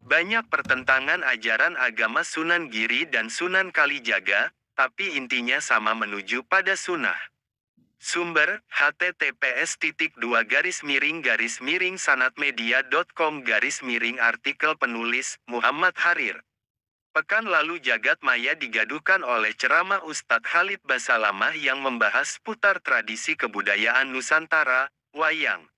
Banyak pertentangan ajaran agama Sunan Giri dan Sunan Kalijaga, tapi intinya sama menuju pada sunnah. Sumber, https://sanatmedia.com/, artikel penulis, Muhammad Harir. Pekan lalu jagat maya digaduhkan oleh ceramah Ustadz Khalid Basalamah yang membahas putar tradisi kebudayaan Nusantara, wayang.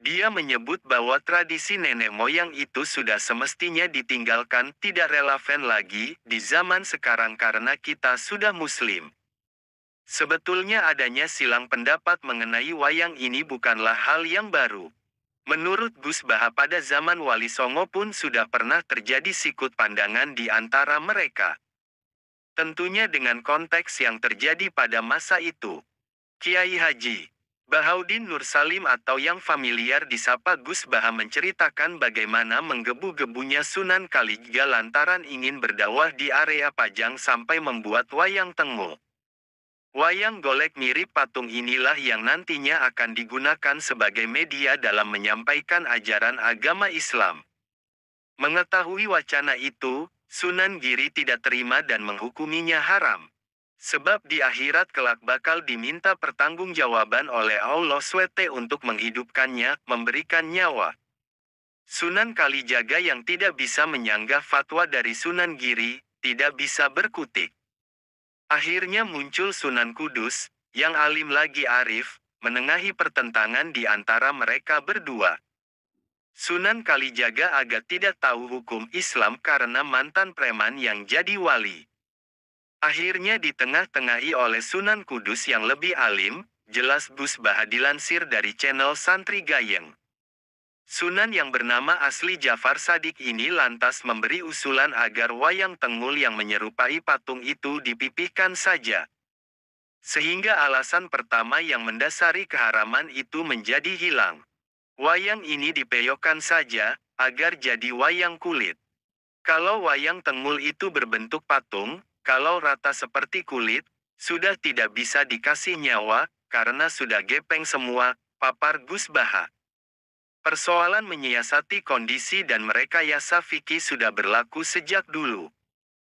Dia menyebut bahwa tradisi nenek moyang itu sudah semestinya ditinggalkan, tidak relevan lagi di zaman sekarang karena kita sudah muslim. Sebetulnya adanya silang pendapat mengenai wayang ini bukanlah hal yang baru. Menurut Gus Baha pada zaman Wali Songo pun sudah pernah terjadi sikut pandangan di antara mereka. Tentunya dengan konteks yang terjadi pada masa itu. Kiai Haji Bahaudin Nur Salim atau yang familiar disapa Gus Baha menceritakan bagaimana menggebu-gebunya Sunan Kalijaga lantaran ingin berdakwah di area Pajang sampai membuat wayang tengul. Wayang golek mirip patung inilah yang nantinya akan digunakan sebagai media dalam menyampaikan ajaran agama Islam. Mengetahui wacana itu, Sunan Giri tidak terima dan menghukuminya haram. Sebab di akhirat kelak bakal diminta pertanggungjawaban oleh Allah SWT untuk menghidupkannya, memberikan nyawa. Sunan Kalijaga yang tidak bisa menyanggah fatwa dari Sunan Giri, tidak bisa berkutik. Akhirnya muncul Sunan Kudus, yang alim lagi arif, menengahi pertentangan di antara mereka berdua. Sunan Kalijaga agak tidak tahu hukum Islam karena mantan preman yang jadi wali. Akhirnya ditengah-tengahi oleh Sunan Kudus yang lebih alim, jelas Gus Baha dilansir dari channel Santri Gayeng. Sunan yang bernama asli Jafar Sadik ini lantas memberi usulan agar wayang tengul yang menyerupai patung itu dipipihkan saja. Sehingga alasan pertama yang mendasari keharaman itu menjadi hilang. Wayang ini dipeyokkan saja, agar jadi wayang kulit. Kalau wayang tengul itu berbentuk patung, kalau rata seperti kulit, sudah tidak bisa dikasih nyawa, karena sudah gepeng semua, papar Gus Baha. Persoalan menyiasati kondisi dan merekayasa fikih sudah berlaku sejak dulu.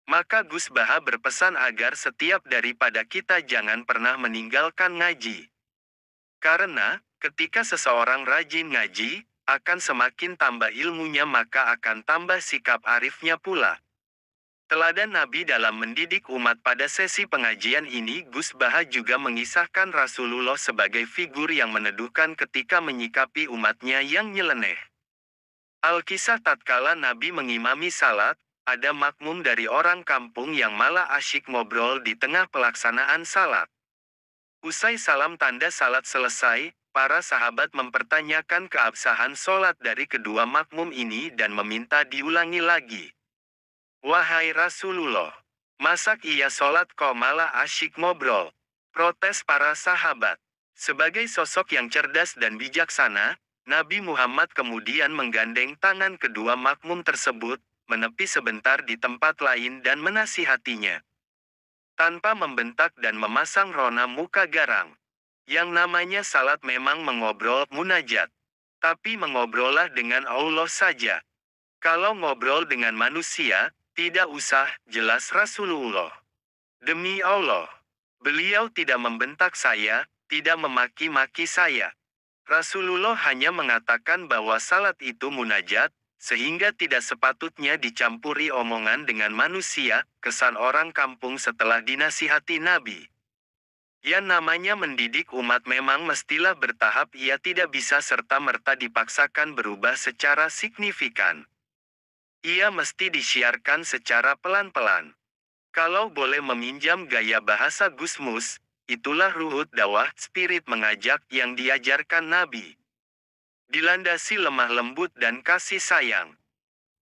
Maka Gus Baha berpesan agar setiap daripada kita jangan pernah meninggalkan ngaji. Karena, ketika seseorang rajin ngaji, akan semakin tambah ilmunya maka akan tambah sikap arifnya pula. Teladan Nabi dalam mendidik umat pada sesi pengajian ini Gus Baha juga mengisahkan Rasulullah sebagai figur yang meneduhkan ketika menyikapi umatnya yang nyeleneh. Al-Kisah tatkala Nabi mengimami salat, ada makmum dari orang kampung yang malah asyik ngobrol di tengah pelaksanaan salat. Usai salam tanda salat selesai, para sahabat mempertanyakan keabsahan solat dari kedua makmum ini dan meminta diulangi lagi. Wahai Rasulullah, masak ia sholat kok malah asyik ngobrol? Protes para sahabat. Sebagai sosok yang cerdas dan bijaksana, Nabi Muhammad kemudian menggandeng tangan kedua makmum tersebut, menepi sebentar di tempat lain dan menasihatinya. Tanpa membentak dan memasang rona muka garang. Yang namanya salat memang mengobrol munajat. Tapi mengobrollah dengan Allah saja. Kalau ngobrol dengan manusia, tidak usah, jelas Rasulullah. Demi Allah, beliau tidak membentak saya, tidak memaki-maki saya. Rasulullah hanya mengatakan bahwa salat itu munajat, sehingga tidak sepatutnya dicampuri omongan dengan manusia, kesan orang kampung setelah dinasihati Nabi. Yang namanya mendidik umat memang mestilah bertahap, ia tidak bisa serta-merta dipaksakan berubah secara signifikan. Ia mesti disiarkan secara pelan-pelan. Kalau boleh meminjam gaya bahasa Gusmus, itulah ruhut dakwah, spirit mengajak yang diajarkan Nabi. Dilandasi lemah lembut dan kasih sayang.